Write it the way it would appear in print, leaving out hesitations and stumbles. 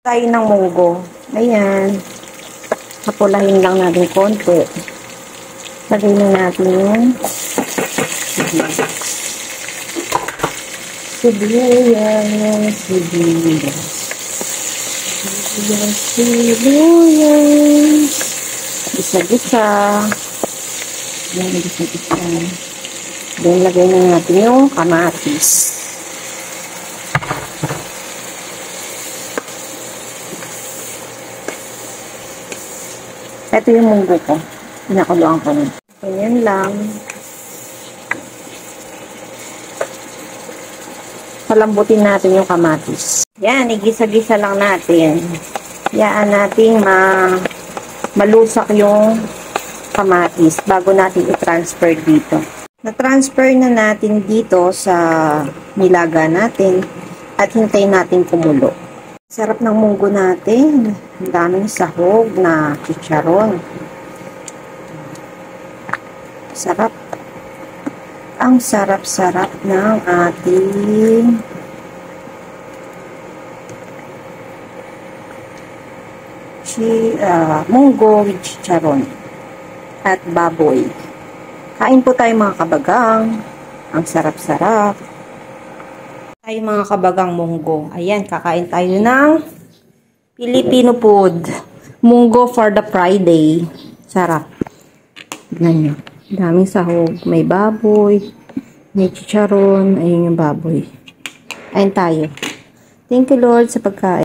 Tayo ng munggo. Ayan. Kapulahin lang natin konti. Lagay na natin yung sibuyas. Gisa-gisa. Ayan, gisa-gisa. Then, lagay na natin yung kamatis. Ito yung munggo ko. Pinakuluan ko na. Ganyan lang. Palambutin natin yung kamatis. Yan, igisa-gisa lang natin. Yaan natin malusak yung kamatis bago natin i-transfer dito. Na-transfer na natin dito sa nilaga natin at hintayin natin kumulo. Sarap ng munggo natin. Ang daming sahog na chicharon. Sarap. Ang sarap-sarap ng ating munggo with chicharon at baboy. Kain po tayo mga kabagang. Ang sarap-sarap. Tayo mga kabagang munggo. Ayan, kakain tayo ng Filipino food. Munggo for the Friday. Sarap. Tignan nyo. Daming sahog. May baboy. May chicharon. Ayun yung baboy. Ayun tayo. Thank you Lord sa pagkain.